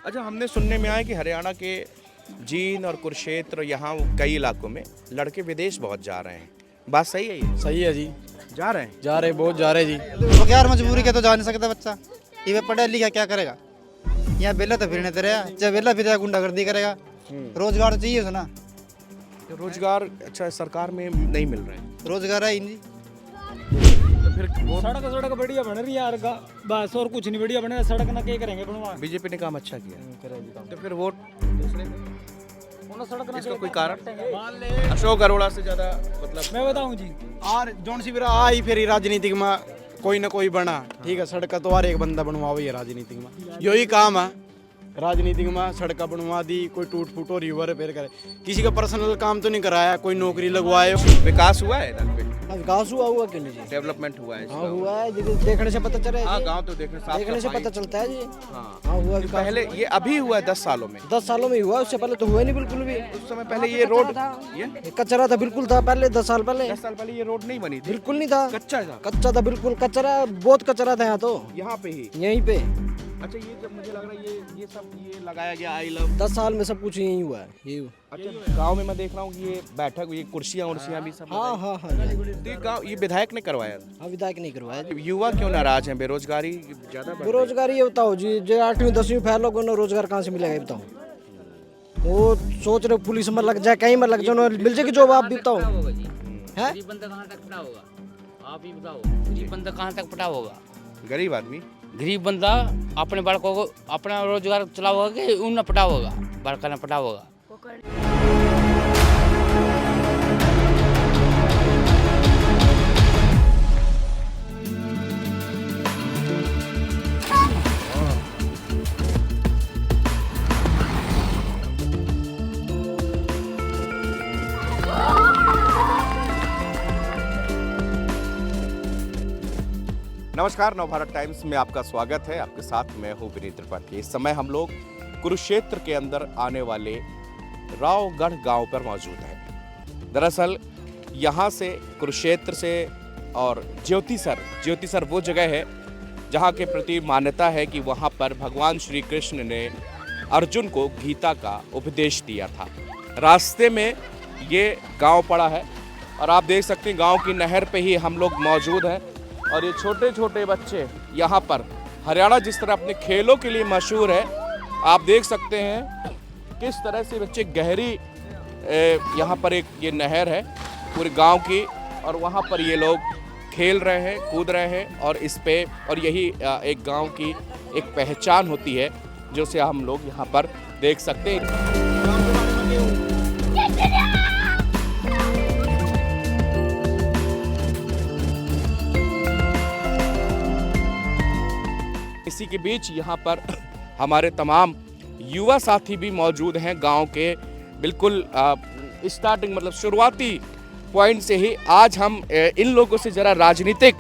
अच्छा, हमने सुनने में आया कि हरियाणा के जींद और कुरुक्षेत्र यहाँ कई इलाकों में लड़के विदेश बहुत जा रहे हैं, बात सही है ये? सही है जी। जा रहे हैं? जा रहे, बहुत जा रहे जी। तो यार मजबूरी के तो जा नहीं सकता बच्चा, ये पढ़ा लिखा क्या करेगा? यहाँ बेला तो फिरने तेरे जब बेला फिर गुंडागर्दी करेगा। रोजगार तो चाहिए ना। तो रोजगार अच्छा सरकार में नहीं मिल रहा है, रोजगार है ही नहीं। तो फिर वो सड़क बढ़िया बन रही है यार, बस और कुछ नहीं बढ़िया बने। सड़क ना क्या करेंगे बनवा, बीजेपी ने काम अच्छा किया, तो फिर वोट दूसरे को। सड़क ना इसका कोई कारण? अशोक अरोड़ा से ज्यादा मतलब मैं बताऊं जी, आर जोन सी फिर आई फिर राजनीतिक में कोई ना कोई बना, ठीक है। सड़क तो हर एक बंदा बनवा है राजनीतिक में, यही काम है राजनीतिक में। सड़क बनवा दी, कोई टूट फूट और रिवर रिपेयर करे, किसी का पर्सनल काम तो नहीं कराया, कोई नौकरी लगवाए। विकास हुआ है इधर पे, विकास हुआ क्यों नहीं जी? डेवलपमेंट हुआ है इसका? हाँ हुआ है जी, देखने से पता चला है हाँ, जी। गांव तो देखने साफ देखने से सफाई। पता चलता है जी। हाँ, हाँ हुआ ये विकास। पहले ये अभी हुआ है 10 सालों में। 10 सालों में ही हुआ, उससे पहले तो हुआ नहीं बिल्कुल भी। उस समय पहले ये रोड ये कचरा था बिल्कुल, था पहले 10 साल पहले 10 साल पहले ये रोड नहीं बनी थी, बिल्कुल नहीं था। कच्चा था कच्चा था बिल्कुल, कचरा बहुत कचरा था यहाँ तो, यहाँ पे ही। यहीं पे। अच्छा, ये जब मुझे लग रहा है ये सब ये लगाया गया आई लव। 10 साल में सब कुछ यहीं हुआ है ये। अच्छा, गांव में मैं देख रहा हूँ कि ये बैठक, ये कुर्सियाँ उर्सियाँ भी सब हाँ हाँ हाँ जी। तो ये गाँव ये विधायक ने करवाया था। हाँ विधायक नहीं करवाया जी। युवा क्यों नाराज हैं? बेरोजगारी ज्यादा बढ़ रही है। बेरोजगारी ये बताओ जी, जो 8वीं 10वीं फेल लोगों ने रोजगार कहाँ से मिलेगा ये बताओ? वो सोच रहे पुलिस में लग जाए, कहीं में लग जाए, मिल जाएगी जॉब, आप भी बताओ। हैं? गरीब बंदा कहाँ तक पटा होगा? आप ही बताओ, गरीब बंदा कहाँ तक पटा होगा? गरीब आदमी गरीब बंदा अपने बालकों को अपना रोजगार चला होगा कि उन न पटा होगा, बालका न पटा होगा। नमस्कार, नवभारत टाइम्स में आपका स्वागत है। आपके साथ मैं हूँ विनीत त्रिपाठी। इस समय हम लोग कुरुक्षेत्र के अंदर आने वाले रावगढ़ गांव पर मौजूद हैं। दरअसल यहाँ से कुरुक्षेत्र से और ज्योतिसर वो जगह है जहाँ के प्रति मान्यता है कि वहाँ पर भगवान श्री कृष्ण ने अर्जुन को गीता का उपदेश दिया था। रास्ते में ये गांव पड़ा है और आप देख सकते हैं गांव की नहर पे ही हम लोग मौजूद हैं। और ये छोटे छोटे बच्चे यहाँ पर, हरियाणा जिस तरह अपने खेलों के लिए मशहूर है, आप देख सकते हैं किस तरह से बच्चे गहरी यहाँ पर एक ये नहर है पूरे गांव की, और वहाँ पर ये लोग खेल रहे हैं, कूद रहे हैं। और इस पे और यही एक गांव की एक पहचान होती है जो से हम लोग यहाँ पर देख सकते हैं। इसी के बीच यहाँ पर हमारे तमाम युवा साथी भी मौजूद हैं गांव के बिल्कुल स्टार्टिंग मतलब शुरुआती पॉइंट से ही। आज हम इन लोगों से ज़रा राजनीतिक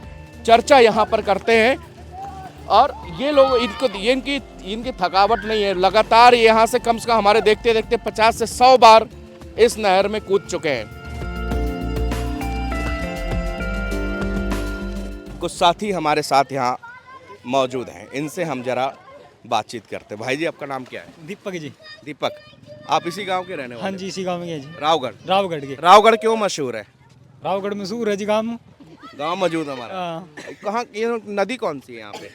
चर्चा यहाँ पर करते हैं। और ये लोग इनकी थकावट नहीं है, लगातार यहाँ से कम हमारे देखते देखते 50 से 100 बार इस नहर में कूद चुके हैं। कुछ साथी हमारे साथ यहाँ मौजूद हैं, इनसे हम जरा बातचीत करते हैं। भाई जी, आपका नाम क्या है? दीपक जी। दीपक, आप इसी गांव के रहने वाले? हाँ जी, इसी गांव में है जी। रावगढ़ के। रावगढ़ क्यों मशहूर है? रावगढ़ मशहूर है जी गांव मौजूद हमारा। कहाँ ये नदी कौन सी है यहाँ पे?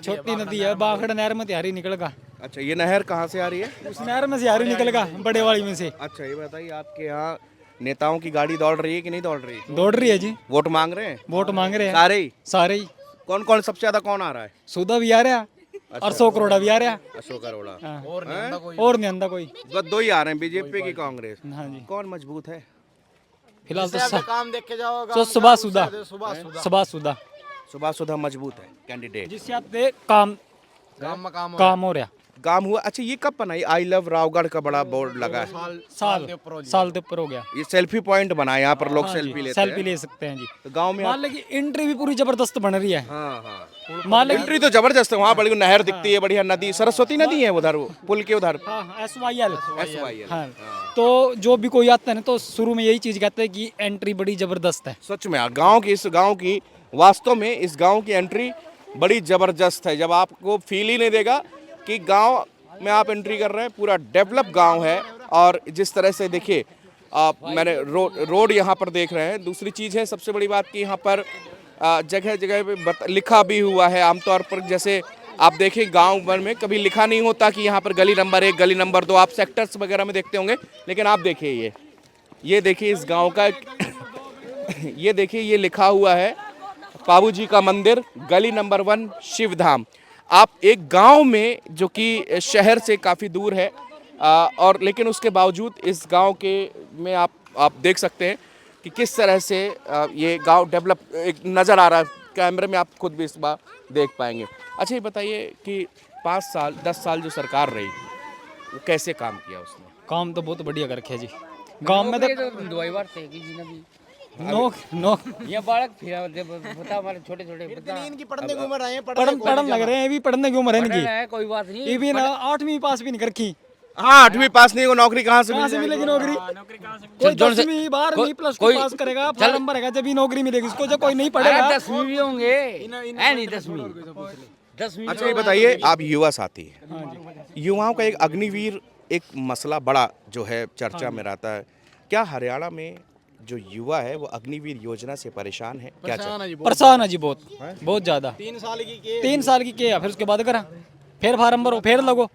छोटी नदी है, बाखड़ नहर में तैयारी निकलेगा। अच्छा, ये नहर कहाँ से आ रही है? उस नहर में से यारी निकलेगा, बड़े वाली में से। अच्छा, ये बताइए, आपके यहाँ नेताओं की गाड़ी दौड़ रही है कि नहीं दौड़ रही? दौड़ रही है जी। वोट मांग रहे हैं? वोट मांग रहे हैं सारे ही। ही। कौन कौन सबसे ज्यादा कौन आ रहा है? सूदा भी आ रहा और 100 करोड़ भी आ रहा। अशोक अरोड़ा। और नहीं आंदा कोई। बस दो ही आ रहे हैं, बीजेपी की कांग्रेस। हाँ जी। कौन मजबूत है फिलहाल तो काम देख के जाओगे तो सुबह सुधा मजबूत है कैंडिडेट, जिससे आपके काम हो रहा। काम हुआ। अच्छा, ये कब बनाई? आई लव रावगढ़ का बड़ा बोर्ड लगा है। साल के ऊपर हो गया। ये सेल्फी पॉइंट बना है, यहाँ पर लोग हाँ सेल्फी लेते सेल्फी हैं। ले सकते हैं जी। तो गांव में मान ली एंट्री भी पूरी जबरदस्त बन रही है। हाँ हाँ, मान ली एंट्री तो जबरदस्त है। वहाँ बड़ी नहर दिखती है, बढ़िया नदी, सरस्वती नदी है उधर, वो पुल के उधर। SYL। हाँ। तो जो भी कोई आता है ना, तो शुरू में यही चीज कहते हैं कि एंट्री बड़ी जबरदस्त है। सच में इस गांव की वास्तव में इस गांव की एंट्री बड़ी जबरदस्त है। जब आपको फील ही नहीं देगा कि गांव में आप एंट्री कर रहे हैं, पूरा डेवलप गांव है। और जिस तरह से देखिए आप मैंने रोड यहाँ पर देख रहे हैं। दूसरी चीज़ है सबसे बड़ी बात कि यहाँ पर जगह जगह पे लिखा भी हुआ है। आमतौर पर जैसे आप देखें गांव भर में कभी लिखा नहीं होता कि यहाँ पर गली नंबर 1 गली नंबर 2, आप सेक्टर्स वगैरह में देखते होंगे, लेकिन आप देखिए ये देखिए इस गांव का ये देखिए ये लिखा हुआ है पाबू जी का मंदिर गली नंबर 1 शिवधाम। आप एक गांव में जो कि शहर से काफ़ी दूर है और लेकिन उसके बावजूद इस गांव के में आप देख सकते हैं कि किस तरह से ये गांव डेवलप एक नज़र आ रहा है। कैमरे में आप खुद भी इस बार देख पाएंगे। अच्छा ये बताइए कि 5 साल 10 साल जो सरकार रही वो कैसे काम किया उसने? काम तो बहुत बढ़िया कर रखे है जी। गांव में तो दवाई बांटते कि जी नबी नो ये बालक फिर बता हमारे छोटे छोटे इनकी पढ़ने की उम्र है, पढ़न लग रहे हैं, अभी पढ़ने की उम्र है इनकी। है कोई बात नहीं। ये भी ना 8वीं पास भी नहीं कर रखी। हाँ 8वीं पास नहीं, वो नौकरी कहाँ से मिलेगी नौकरी? कोई 10वीं 12वीं प्लस टू पास करेगा, फॉर्म भरेगा, जब ही नौकरी मिलेगी उसको। जब कोई नहीं पढ़ेगा 10वीं भी होंगे है नहीं 10वीं। अच्छा ये बताइए आप युवा साथी हैं, युवाओं का एक अग्निवीर एक मसला बड़ा जो है चर्चा में रहता है। क्या हरियाणा में जो युवा है वो अग्निवीर योजना से परेशान है? क्या परेशान है जी, बहुत ज्यादा। 3 साल की 3 साल की किया, फिर उसके बाद करा, फिर फार्म भरो, फिर लगो।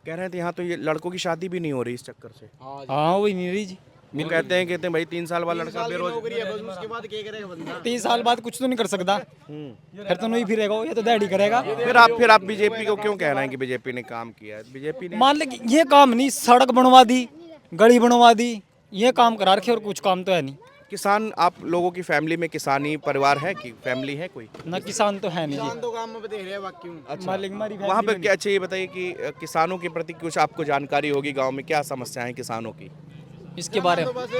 कह रहे थे यहाँ तो ये लड़कों की शादी भी नहीं हो रही इस चक्कर से। हाँ वही नहीं रही जी। वो कहते हैं भाई 3 साल बाद लड़का नौकरी है बस, उसके बाद क्या करेगा बंदा? 3 साल बाद कुछ तो नहीं कर सकता, फिर तो नहीं फिरेगा, ये तो दाढ़ी करेगा। फिर आप बीजेपी को क्यों कह रहे हैं कि बीजेपी ने काम किया है? बीजेपी ने मान ले कि ये काम नहीं, सड़क बनवा दी, गली बनवा दी, ये काम करा रखे और कुछ काम तो है नहीं। किसान, आप लोगों की फैमिली में किसानी परिवार है कि फैमिली है कोई? ना किसान तो है नहीं जी। तो काम में देख रहे हैं बाकी। मालिक हमारी वहाँ पे family में क्या? अच्छा ये बताइए कि किसानों के प्रति कुछ आपको जानकारी होगी, गांव में क्या समस्याएं हैं किसानों की? नहीं। इसके बारे में बस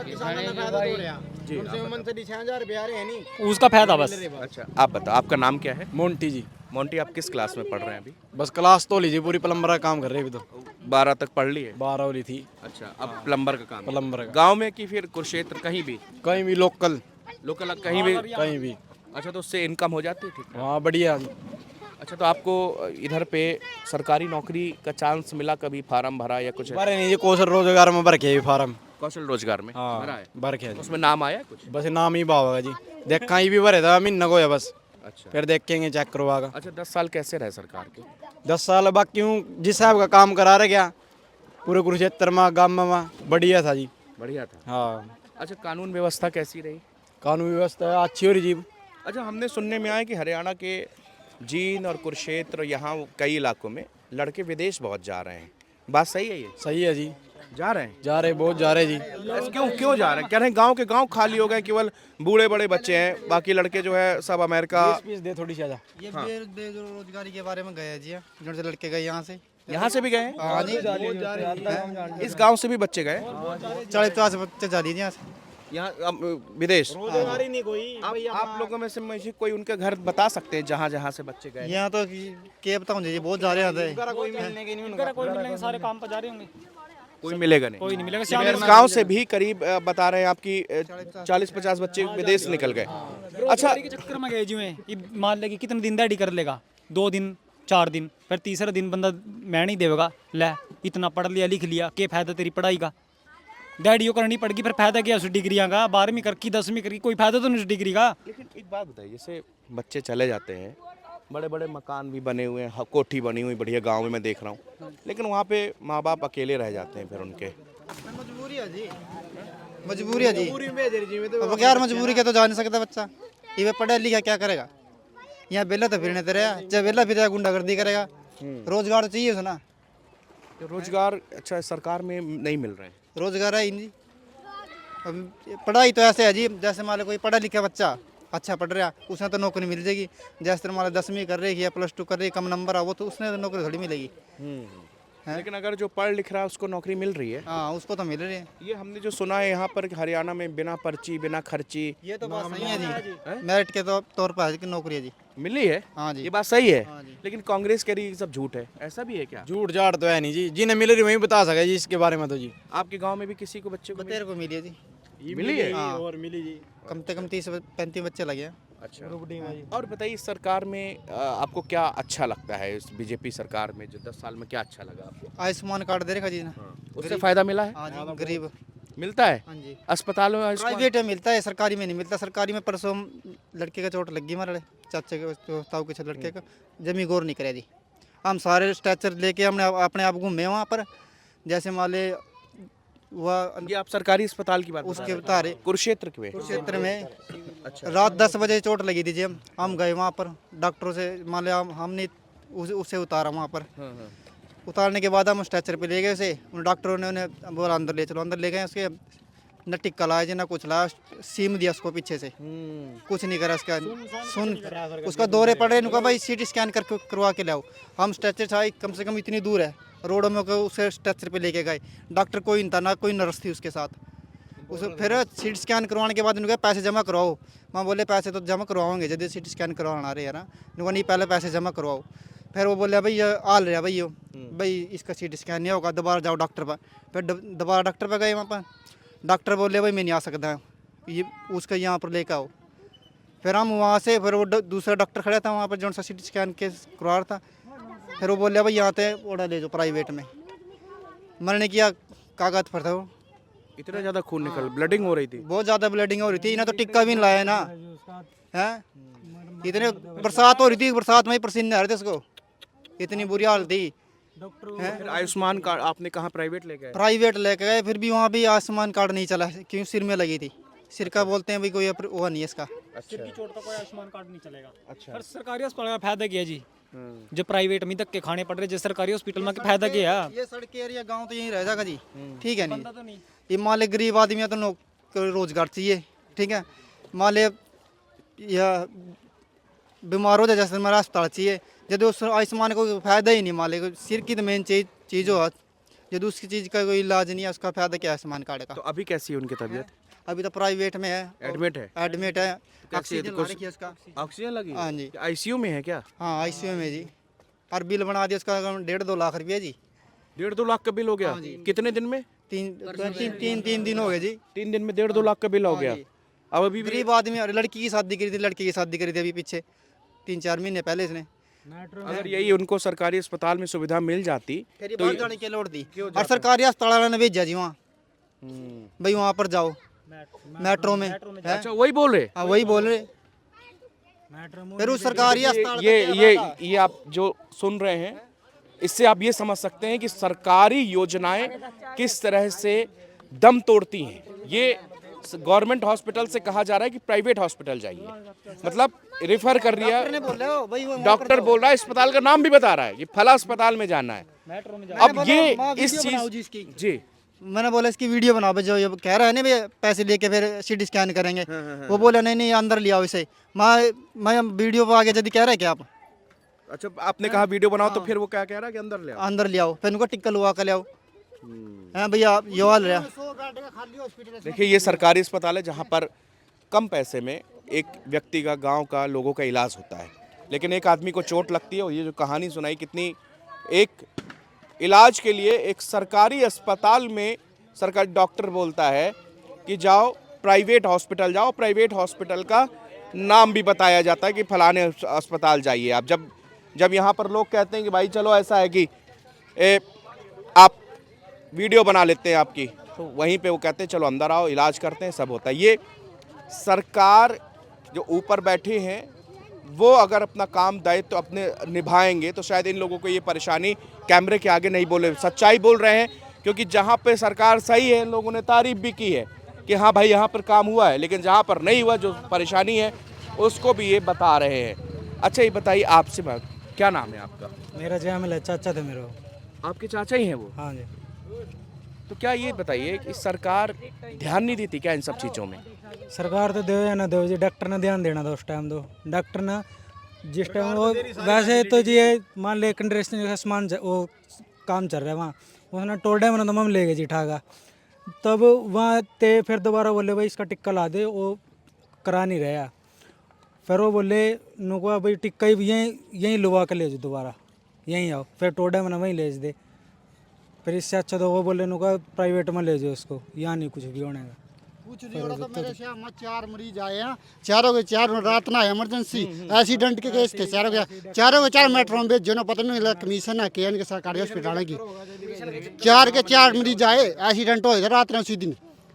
किसानों का फायदा हो रहा है, उनसे उमन से 6000 बिहार है नहीं, उसका फायदा बस। अच्छा आप बताओ, आपका नाम क्या है? मोंटी जी। मोंटी, आप किस क्लास में पढ़ रहे हैं अभी? बस क्लास तो लीजिए, पूरी प्लम्बर का काम कर रहे हैं अभी तो। 12 तक पढ़ ली है? 12 वाली थी अच्छा, अब प्लम्बर का काम? प्लम्बर का। गांव में कि फिर कुरुक्षेत्र कहीं भी? कहीं भी लोकल कहीं भी? कहीं भी। अच्छा, तो उससे इनकम हो जाती है? ठीक। हाँ बढ़िया। अच्छा, तो आपको इधर पे सरकारी नौकरी का चांस मिला, कभी फार्म भरा या कुछ? भरे नहीं, ये कौशल रोजगार में भर के फार्म। कौशल रोजगार में हाँ भरा है? भर के उसमें नाम आया कुछ? बस नाम ही बावगा जी, देखा ही भी भरे था महीना को है बस। अच्छा, फिर देखेंगे चेक करवागा। अच्छा 10 साल कैसे रहे सरकार के? 10 साल बाकी हूँ जिस साहब का काम करा रहे क्या पूरे कुरुक्षेत्र में गाँव में बढ़िया था जी। बढ़िया था। हाँ। अच्छा, कानून व्यवस्था कैसी रही? कानून व्यवस्था अच्छी हो रही जी। अच्छा, हमने सुनने में आया कि हरियाणा के जींद और कुरुक्षेत्र यहाँ कई इलाकों में लड़के विदेश बहुत जा रहे हैं, बात सही है ये? सही है जी, जा रहे हैं? जा रहे बहुत जा रहे जी। क्यों जा रहे हैं? कह रहे हैं गांव के गांव खाली हो गए, केवल बूढ़े बड़े बच्चे हैं, बाकी लड़के जो है सब अमेरिका। फीस दे थोड़ी सी। ये बेरोजगारी के बारे में गए जी, जहाँ से लड़के गए यहाँ से भी गए हैं? हाँ जी, इस गांव से भी बच्चे गए? 40-50 बच्चे जा रही है यहाँ से। यहाँ विदेश? रोजगार ही नहीं कोई। आप लोगों में से मुझे कोई उनके घर बता सकते हैं जहाँ जहाँ से बच्चे गए? यहाँ तो क्या बताऊँ जी, बहुत जा रहे हैं। कोई मिलने के नहीं उनका। कोई मिलेंगे, सारे काम पर जा रहे होंगे, कोई मिलेगा नहीं? कोई नहीं मिलेगा। इस गांव से भी करीब बता रहे हैं आपकी 40-50 बच्चे विदेश निकल गए। अच्छा, के चक्कर में गए जी में, ये मान ले कि कितने दिन दाढ़ी कर लेगा, 2 दिन 4 दिन, फिर तीसरे दिन बंदा मैं नहीं देगा। ले इतना पढ़ लिया लिख लिया, क्या फायदा तेरी पढ़ाई का? दाढ़ियों करनी पड़ेगी, फिर फायदा क्या उस डिग्री का? 12वीं कर की 10वीं कर की, कोई फायदा तो नहीं उस डिग्री का। लेकिन एक बात बताइए, जैसे बच्चे चले जाते हैं, बड़े बड़े मकान भी बने हुए हैं, कोठी बनी हुई बढ़िया गांव में मैं देख रहा हूँ, लेकिन वहाँ पे माँ बाप अकेले रह जाते हैं फिर उनके। मजबूरी है जी, मजबूरी है जी। अब यार मजबूरी के तो जा नहीं सकता बच्चा, ये पढ़ा लिखा क्या करेगा? यहाँ बेला तो फिरने तेरे, जब बेला फिर गुंडागर्दी करेगा। रोजगार तो चाहिए उसे ना। रोजगार अच्छा सरकार में नहीं मिल रहे हैं? रोजगार है ही नहीं। अब पढ़ाई तो ऐसे है जी, जैसे मान लो कोई पढ़ा लिखा बच्चा अच्छा पढ़ रहा, उसने तो नौकरी मिल जाएगी। जैसे मान लो 10वीं कर रही है या +2 कर रही है, कम नंबर है, वो तो उसने तो नौकरी थोड़ी मिलेगी। लेकिन अगर जो पढ़ लिख रहा है उसको नौकरी मिल रही है? हाँ उसको तो मिल रही है। ये हमने जो सुना है यहाँ पर हरियाणा में बिना पर्ची बिना खर्ची, ये तो बात सही है जी, मेरिट के तौर पर है कि नौकरी है जी। मिली है? हाँ जी, ये बात सही है। हाँ जी। लेकिन कांग्रेस कह रही है कि सब झूठ है, ऐसा भी है क्या? झूठ झाड़ तो है नहीं जी, जिन्हें मिल रही वही बता सके जी इसके बारे में तो जी। आपके गांव में भी किसी को बच्चे को बतेर को मिली है जी। मिली है? और मिली जी। कम से कम 30-35 बच्चे लगे हैं। अच्छा। और बताइए सरकार में आपको क्या अच्छा लगता है इस बीजेपी सरकार में जो 10 साल में क्या अच्छा लगा आपको? आयुष्मान कार्ड दे रखा जी ना। उससे फायदा मिला है? हाँ जी, गरीब। मिलता है हाँ जी, अस्पताल में आयुष्मान? प्राइवेट में मिलता है, सरकारी में नहीं मिलता। सरकारी में परसों लड़के का चोट लग गई हमारे चाचे के, ताऊ के लड़के का, जमी गौर नहीं करे जी। हम सारे स्ट्रेचर लेके हमने अपने आप घूमे वहाँ पर, जैसे मान ले वह ये आप सरकारी अस्पताल की बात उसके बता रहे कुरुक्षेत्र के क्षेत्र में अच्छा। रात 10 बजे चोट लगी थी जी। हम गए वहाँ पर, डॉक्टरों से मान लिया हमने उसे उतारा वहाँ पर। उतारने के बाद हम स्ट्रेचर पे ले गए उसे, उन डॉक्टरों ने उन्हें बोला अंदर ले चलो। अंदर ले गए, उसके न टिक्का लाया जी ना कुछ लाया, सीम दिया उसको पीछे से, कुछ नहीं करा उसका। सुन उसका दौरे पड़ रहे, उनका भाई सीटी स्कैन करके करवा के लाओ। हम स्ट्रेचर था कम से कम इतनी दूर है, रोडों में उसे स्ट्रेचर पे लेके गए। डॉक्टर कोई नहीं था, ना कोई नर्स थी उसके साथ। उसे फिर सीटी स्कैन करवाने के बाद उनके पैसे जमा करवाओ। मैं बोले पैसे तो जमा करवाओगे जब सीटी स्कैन करवाना आ रहे हैं ना। उनका नहीं, पहले पैसे जमा करवाओ। फिर वो बोले भाई ये आ रहा भाई, भाई इसका सीटी स्कैन नहीं होगा, दोबारा जाओ डॉक्टर पर। फिर दोबारा डॉक्टर पर गए, वहाँ पर डॉक्टर बोले भाई मैं नहीं आ सकता, ये उसका यहाँ पर लेकर आओ। फिर हम वहाँ से, फिर वो दूसरा डॉक्टर खड़ा था वहाँ पर जो सा सीटी स्कैन के करवा रहा था। फिर वो बोले भाई यहाँ पे ओढ़ा ले जाओ प्राइवेट में। मैंने किया, कागज पर था वो, इतना ज्यादा खून निकल, ब्लडिंग हो रही थी? बहुत ज़्यादा ब्लीडिंग हो रही थी। इन्हें तो टिक्का भी नहीं लाया ना है। इतने बरसात हो रही थी, बरसात में ही पसीने आ रहे थे उसको, इतनी बुरी हालत थी। फिर आयुष्मान कार्ड आपने कहाँ प्राइवेट ले गए? प्राइवेट लेके गए, फिर भी वहाँ भी आयुष्मान कार्ड नहीं चला, क्यों सिर में लगी थी। सिर का बोलते हैं भाई कोई वो नहीं है इसका। सिर की चोट का कोई आयुष्मान कार्ड नहीं चलेगा। अच्छा। पर सरकारी अस्पताल का फायदा क्या है जी? जो प्राइवेट में धक्के खाने पड़ रहे, जो सरकारी हॉस्पिटल में फायदा क्या है? ये सड़क एरिया गांव तो यहीं रह जाएगा जी, ठीक है नहीं। तो नहीं। ये मान ले गरीब आदमी है तो रोजगार चाहिए, ठीक है। मान ले या बीमार हो जाए, जैसे हमारा अस्पताल चाहिए, यदि उस आयुष्मान को फायदा ही नहीं। मान ले सिर की तो मेन चीज़ हो, यदि उसकी चीज़ का कोई इलाज नहीं है, उसका फायदा क्या है आयुष्मान कार्ड का? तो अभी कैसी है उनकी तबीयत? अभी तो प्राइवेट में है, एडमिट है? एडमिट है। कैसी है? ऑक्सीजन तो ला रखी है उसका। ऑक्सीजन लगी? हाँ जी। आईसीयू में है क्या? हाँ आईसीयू में जी। और बिल बना दिया उसका 1.5-2 लाख रुपया जी। 1.5-2 लाख का बिल हो गया? कितने दिन में? तीन दिन हो गए जी। 3 दिन में 1.5-2 लाख का बिल हो गया। अब अभी भी गरीब आदमी, और लड़की की शादी करी थी, लड़के की शादी करी थी अभी पीछे 3-4 महीने पहले इसने। अगर यही उनको सरकारी अस्पताल में सुविधा मिल जाती फिर बाहर जाने के लौट दी, और सरकारी अस्पताल वाला ने भेजा जी वहाँ, भाई वहाँ पर जाओ मेट्रो में। अच्छा, वही बोल रहे? हाँ वही बोल रहे। फिर उस सरकारी अस्पताल ये आप जो सुन रहे हैं, इससे आप ये समझ सकते हैं कि सरकारी योजनाएं किस तरह से दम तोड़ती हैं। ये गवर्नमेंट हॉस्पिटल से कहा जा रहा है कि प्राइवेट हॉस्पिटल जाइए, मतलब रेफर कर दिया। डॉक्टर बोल रहा है, अस्पताल का नाम भी बता रहा है कि फला अस्पताल में जाना है। अब ये इस चीज जी, मैंने बोला इसकी वीडियो बनाओ, जो ये कह रहा है ना भैया पैसे लेके फिर सीटी स्कैन करेंगे। वो बोला नहीं अंदर ले आओ इसे। मैं वीडियो पे आगे यदि कह रहा है क्या आप? अच्छा, आपने कहा वीडियो बनाओ, तो फिर वो क्या कह रहा है कि अंदर ले आओ? अंदर ले आओ, फिर उनको टिक्का लुआ कर ले आओ। हाँ भैया ये वाल रहा। देखिए, ये सरकारी अस्पताल है जहाँ पर कम पैसे में एक व्यक्ति का, गांव का, लोगों का इलाज होता है। लेकिन एक आदमी को चोट लगती है, और ये जो कहानी सुनाई, कितनी एक इलाज के लिए एक सरकारी अस्पताल में सरकारी डॉक्टर बोलता है कि जाओ प्राइवेट हॉस्पिटल जाओ। प्राइवेट हॉस्पिटल का नाम भी बताया जाता है कि फलाने अस्पताल जाइए आप। जब यहाँ पर लोग कहते हैं कि भाई चलो ऐसा है कि आप वीडियो बना लेते हैं आपकी, तो वहीं पे वो कहते हैं चलो अंदर आओ, इलाज करते हैं, सब होता है। ये सरकार जो ऊपर बैठे हैं वो अगर अपना काम दायित्व तो अपने निभाएंगे तो शायद इन लोगों को ये परेशानी कैमरे के आगे नहीं बोले, सच्चाई बोल रहे हैं। क्योंकि जहाँ पे सरकार सही है, इन लोगों ने तारीफ भी की है कि हाँ भाई यहाँ पर काम हुआ है, लेकिन जहाँ पर नहीं हुआ, जो परेशानी है, उसको भी ये बता रहे हैं। अच्छा, ये बताइए आपसे बात, क्या नाम है आपका? मेरा जयमल है, चाचा थे मेरे। आपके चाचा ही हैं वो? हाँ जी। तो क्या ये बताइए कि सरकार ध्यान नहीं देती क्या इन सब चीज़ों में? सरकार तो दे या ना दे जी, डॉक्टर ने ध्यान देना था उस टाइम। तो डॉक्टर ना जिस टाइम वो वैसे तो जी मान ले कंट्रेक्शन का सामान वो काम चल रहा है वहाँ, उसने टोल डैम तो हम ले गए जी ठाका। तब वहाँ ते फिर दोबारा बोले भाई इसका टिक्का ला दे, वो करा नहीं रहा। फिर वो बोले नुको भाई टिक्का ही यहीं लुवा के ले जाओ, दोबारा यहीं आओ। फिर टोल डैम वहीं ले दे। फिर इससे अच्छा तो वो बोले नुका प्राइवेट में ले जाओ उसको, यहाँ नहीं कुछ भी होने का। कुछ नहीं हो रहा था मेरे से हम 4 मरीज आए हैं, चारों के चार रात ना इमरजेंसी एक्सीडेंट के केस थे, चारों के चार मेट्रो में भेजो ना, पता नहीं कमीशन है के के सरकारी हॉस्पिटल की, 4 के 4 मरीज आए एक्सीडेंट हो गया रात ना उसी दिन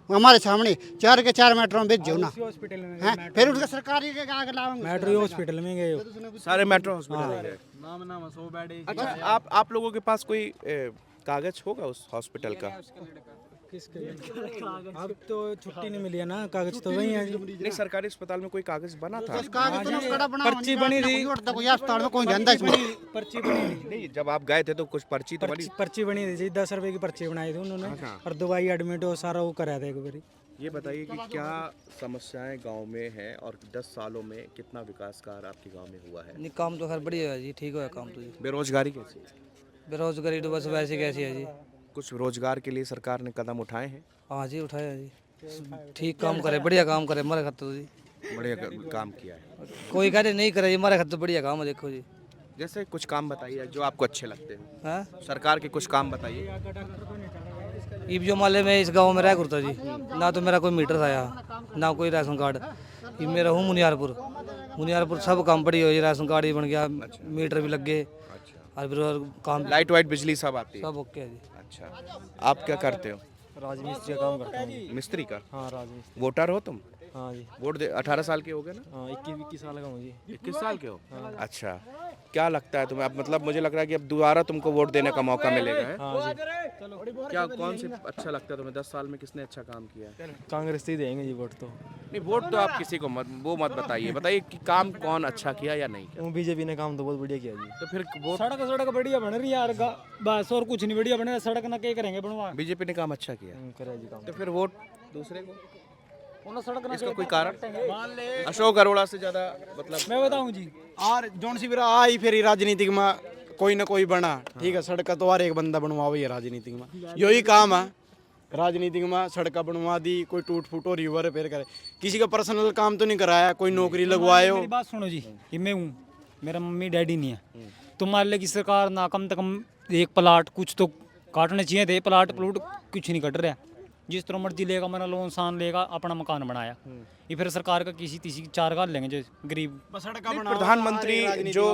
हमारे सामने, 4 के 4 मेट्रो में भेजो ना हॉस्पिटल में हैं, फिर उसका सरकारी के आगे लाओगे मेट्रो हॉस्पिटल में गए हो। सारे मेट्रो हॉस्पिटल गए। नाम 100 बेड अच्छा, आप लोगों के पास कोई कागज होगा उस हॉस्पिटल का? किसके अब तो छुट्टी नहीं मिली है ना, कागज तो वही है जी। नहीं, सरकारी अस्पताल में कोई कागज बना था? कागज तो ना कड़ा बना पर्ची बनी थी, कोई अस्पताल में कोई जानता इसमें पर्ची बनी थी, नहीं, जब आप गए थे तो कुछ पर्ची तो बनी? पर्ची बनी थी जी, 10 रुपए की पर्ची बनाई थी उन्होंने, और दवाई एडमिट हो सारा वो कराया था एक बारी। ये बताइए कि क्या समस्याएं गांव में हैं और 10 सालों में कितना विकास कार्य आपके गांव में हुआ है? नहीं काम तो खैर बढ़िया है जी, ठीक है काम तो जी। बेरोजगारी कैसी है? बेरोजगारी तो बस वैसे कैसी है जी। कुछ रोजगार के लिए सरकार ने कदम उठाए हैं? हाँ जी उठाया जी, ठीक काम करे, बढ़िया काम करे हमारे खाते तो जी। बढ़िया काम किया है। कोई कह रहे नहीं करे जी, हमारे खाते तो बढ़िया काम है देखो जी। जैसे कुछ काम बताइए जो आपको अच्छे लगते हैं, हाँ सरकार के कुछ काम बताइए। ईब जो माले में इस गांव में रह करता जी, ना तो मेरा कोई मीटर था यहाँ, ना कोई राशन कार्ड। ये मेरा हूँ मुनियारपुर सब काम बढ़िया हो जी, राशन कार्ड भी बन गया, मीटर भी लग गए, और फिर और काम लाइट वाइट बिजली सब आती है? सब ओके है जी। अच्छा, आप क्या करते हो? राजमिस्त्री का काम करता हूँ। मिस्त्री का? हाँ राजमिस्त्री। वोटर हो तुम? हाँ जी। वोट 18 साल के हो गए ना? हाँ 21 साल का हूँ जी। 21 साल के हो? अच्छा, क्या लगता है तुम्हें अब, मतलब मुझे लग रहा है कि अब दोबारा तुमको वोट देने का मौका मिलेगा है? हाँ जी। क्या कौन से अच्छा लगता है तुम्हें? 10 साल में किसने अच्छा काम किया है? कांग्रेस से ही देंगे जी वोट तो। नहीं, वोट तो आप किसी को मत बताइए, बताइए कि काम कौन अच्छा किया या नहीं किया। बीजेपी ने काम तो बहुत बढ़िया किया जी। तो फिर वोट सड़क बढ़िया बन रही है यार, बस और कुछ नहीं बढ़िया बन रहा, सड़क ना क्या करेंगे बनवा, बीजेपी ने काम अच्छा किया, करे जी काम। तो फिर वोट दूसरे को? सड़क ना इसका कोई कारण? अशोक अरोड़ा से ज्यादा मतलब? मैं बताऊं जी, और जोन सी बिरा आई फिर राजनीतिक में कोई ना कोई बना, ठीक है, सड़क तो हर एक बंदा बनवा वही है राजनीतिक में, यही काम है राजनीतिक में, सड़क बनवा दी, कोई टूट फूट और रिवर रिपेयर करे, किसी का पर्सनल काम तो नहीं कराया, कोई नौकरी लगवाए हो। मेरी बात सुनो जी, ये मैं हूँ, मेरा मम्मी डैडी नहीं है, तो मान ले कि सरकार ना कम से कम एक प्लाट कुछ तो काटने चाहिए थे, प्लाट कुछ नहीं कट रहा, जिस तरह मर्जी लेगा मेरा लोन सान लेगा, अपना मकान बनाया, ये फिर सरकार का किसी तीसी चार गाल लेंगे जो गरीब। प्रधानमंत्री जो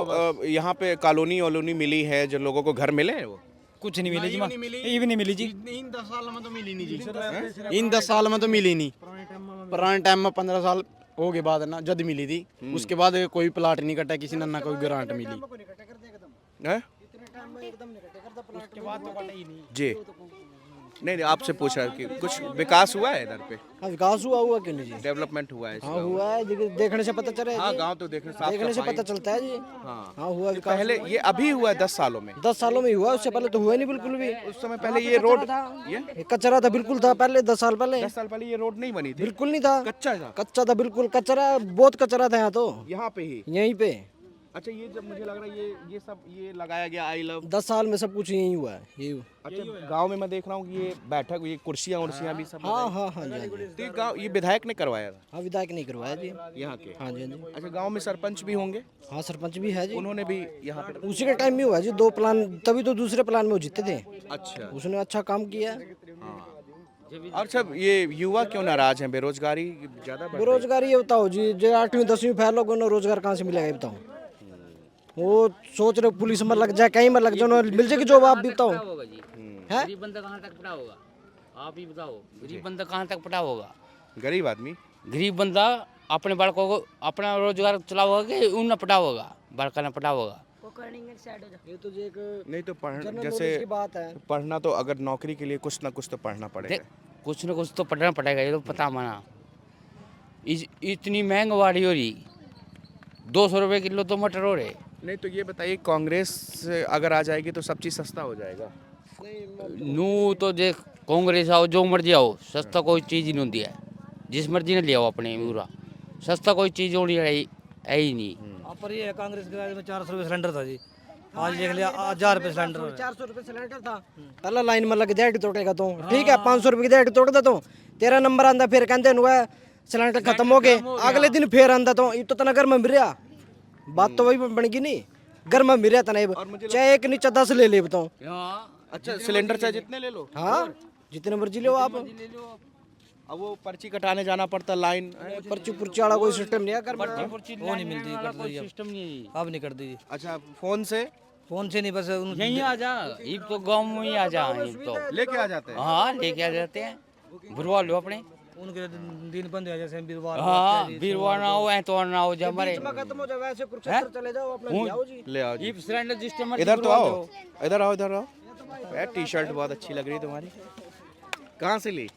यहाँ पे कॉलोनी वॉलोनी मिली है, जो लोगों को घर मिले हैं, वो कुछ नहीं मिली जी, ये भी नहीं मिली जी। इन 10 साल में तो मिली नहीं जी, इन 10 साल में तो मिली नहीं, पुराने टाइम में 15 साल हो गए बाद ना जद मिली थी, उसके बाद कोई प्लाट नहीं कटा किसी ने, ना कोई ग्रांट मिली हैं? जी नहीं, आपसे पूछा कि कुछ विकास हुआ है इधर पे? हाँ विकास हुआ क्यों नहीं जी, डेवलपमेंट हुआ है? हाँ हुआ है, देखने से पता चल रहा है हाँ, जी। गांव तो देखने से पता चलता है जी। हाँ, हाँ हुआ विकास, पहले ये अभी हुआ है 10 सालों में? 10 सालों में हुआ, उससे पहले तो हुआ नहीं बिल्कुल भी। उस समय पहले ये रोड ये कचरा था बिल्कुल था पहले, 10 साल पहले 10 साल पहले ये रोड नहीं बनी थी, बिल्कुल नहीं था, कच्चा था। कच्चा था बिल्कुल, कचरा बहुत कचरा था यहाँ तो, यहाँ पे ही? यहीं पे। अच्छा, ये जब मुझे लग रहा है ये सब ये लगाया गया आई लव, 10 साल में सब कुछ यही हुआ है, यही। अच्छा, गांव में मैं देख रहा हूँ कि ये बैठक, ये कुर्सियाँ उर्सियाँ भी सब हाँ हाँ हाँ जी, तो ये गाँव, ये विधायक ने करवाया था हाँ विधायक नहीं करवाया जी, यहाँ के? हाँ जी हाँ जी। अच्छा, गांव में सरपंच भी होंगे? हाँ सरपंच भी है जी, उन्होंने भी यहाँ पे? उसी के टाइम में हुआ जी, 2 प्लान, तभी तो दूसरे प्लान में वो जीते थे। अच्छा, उसने अच्छा काम किया। और सब ये युवा क्यों नाराज हैं? बेरोजगारी ज्यादा बढ़ रही है। बेरोजगारी ये बताओ जी, जो 8वीं 10वीं फेल लोगों ने रोजगार कहाँ से मिलेगा ये बताओ, वो सोच रहे पुलिस में लग जाए, कहीं में लग जाए, मिल जाएगी जॉब, आप भी बताओ। गरीब बंदा कहाँ तक पड़ा होगा, आप ही बताओ, गरीब बंदा कहाँ तक पड़ा होगा? गरीब आदमी, गरीब बंदा अपने बालकों को अपना रोजगार चलाओगा कि उन न पटा होगा, बालका न पटा होगा? ये तो जी एक नहीं तो जनरल जैसे नॉलेज की बात है। पढ़ना तो, अगर नौकरी के लिए कुछ ना कुछ तो पढ़ना पड़ेगा। कुछ न कुछ तो पढ़ना पड़ेगा, ये तो पता माना। इतनी महंगाई हो रही, 200 रुपये किलो तो मटर हो रहे। नहीं तो ये बताइए, कांग्रेस अगर आ जाएगी तो सब चीज़ सस्ता हो जाएगा? नू तो देख, कांग्रेस आओ जो मर्जी आओ, सस्ता कोई चीज़ ही नहीं होती है, जिस मर्जी ने ले आओ अपने पूरा, सस्ता कोई चीज़ होनी है ही नहीं। पर ये कांग्रेस के राज में 400 रुपये सिलेंडर था जी, आज देख लिया 1000 रुपये सिलेंडर। 400 रुपये सिलेंडर था, पहला लाइन में लग जाए तोड़ेगा तो ठीक है, 500 रुपये की दिहाड़ी तोड़ दे तो 13 नंबर आंदा, फिर कहते हैं सिलेंडर खत्म हो गए, अगले दिन फिर आंदा तो ये तो तना घर में मिल रहा, बात तो वही बन गई नहीं, घर में मिल रहा था नहीं, चाहे एक नीचे 10 ले ले बताओ। अच्छा, सिलेंडर चाहे जितने ले लो? हाँ जितने मर्जी लो आप। अब वो पर्ची कटाने जाना पड़ता लाइन। पर्ची पुर्ची वाला कोई सिस्टम नहीं है घर में। वो नहीं मिलती करती सिस्टम नहीं है। अब नहीं करती जी। अच्छा फोन से फोन से नहीं बस यहीं आ जा, ये तो गांव में ही आ जा, ये तो लेके आ जाते हैं। हाँ लेके आ जाते हैं, भरवा लो अपने। उनके दिन बंद हो जैसे वीरवार हाँ वीरवार ना हो, एतवार ना हो, जब हमारे खत्म हो जाए वैसे कुरुक्षेत्र चले जाओ अपना ले आओ जी। ले आओ जी। ये सिलेंडर सिस्टम इधर तो आओ, इधर आओ, इधर आओ। यार टी शर्ट बहुत अच्छी लग रही है तुम्हारी, कहाँ से ली?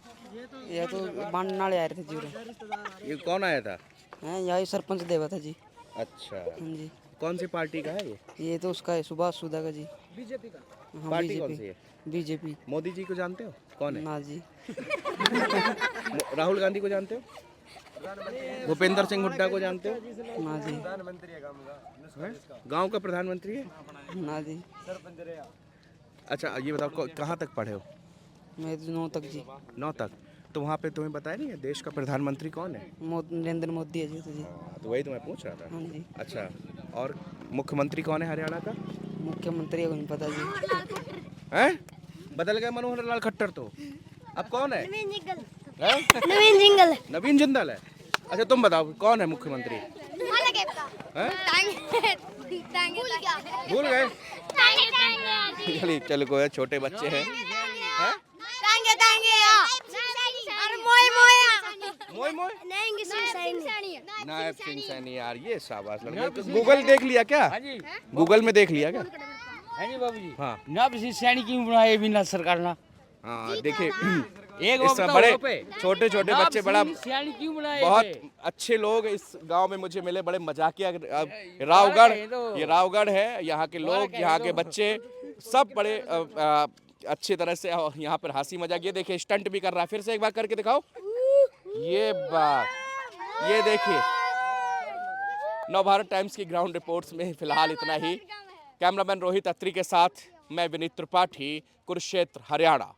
ये तो बांडनाले आए थे जी। ये कौन आया था? हैं यही सरपंच देवा था जी। अच्छा, हाँ जी। कौन सी पार्टी का है ये? ये तो उसका है सुभाष सुधा का जी। बीजेपी का। हाँ, पार्टी कौन सी है? बीजेपी। मोदी जी को जानते हो? कौन है? ना जी। राहुल गांधी को जानते हो? भूपेंद्र सिंह हुड्डा को जानते हो? ना जी। हैं? गांव का प्रधानमंत्री है? ना जी। अच्छा ये बताओ कहाँ तक पढ़े हो? मैं तो 9 तक जी। 9 तक। तो वहाँ पे तुम्हें बताया नहीं है देश का प्रधानमंत्री कौन है? नरेंद्र मोदी है जी तो जी। तो वही तो मैं पूछ रहा था। हाँ जी। अच्छा, और मुख्यमंत्री कौन है हरियाणा का? मुख्यमंत्री को नहीं पता जी। हैं? बदल गए मनोहर लाल खट्टर तो। अब कौन है? नवीन जिंगल। हैं? नवीन जिंगल। नवीन जिंदल है। अच्छा तुम बताओ कौन है मुख्यमंत्री? हैं? भूल गए? चलिए चलो कोई छोटे बच्चे हैं। हैं? मोय मोय नायब सिंह सैनी यार, ये शाबाश लड़के। गूगल देख लिया क्या? हाँ जी, गूगल में देख लिया क्या? है जी बाबू जी। हाँ ना किसी सैनिक क्यों बनाए बिना सरकार ना? हाँ देखिए एक इस समय बड़े छोटे छोटे बच्चे बड़ा सैनिक क्यों बनाए? बहुत अच्छे लोग इस गांव में मुझे मिले, बड़े मजाकिया। रावगढ़, ये रावगढ़ है, यहाँ के लोग, यहाँ के बच्चे सब बड़े अच्छी तरह से यहाँ पर हंसी मजाक। ये देखिए स्टंट भी कर रहा है, फिर से एक बार करके दिखाओ। ये बात, ये देखिए। नवभारत टाइम्स की ग्राउंड रिपोर्ट्स में फिलहाल इतना ही। कैमरामैन रोहित अत्री के साथ मैं विनीत त्रिपाठी, कुरुक्षेत्र, हरियाणा।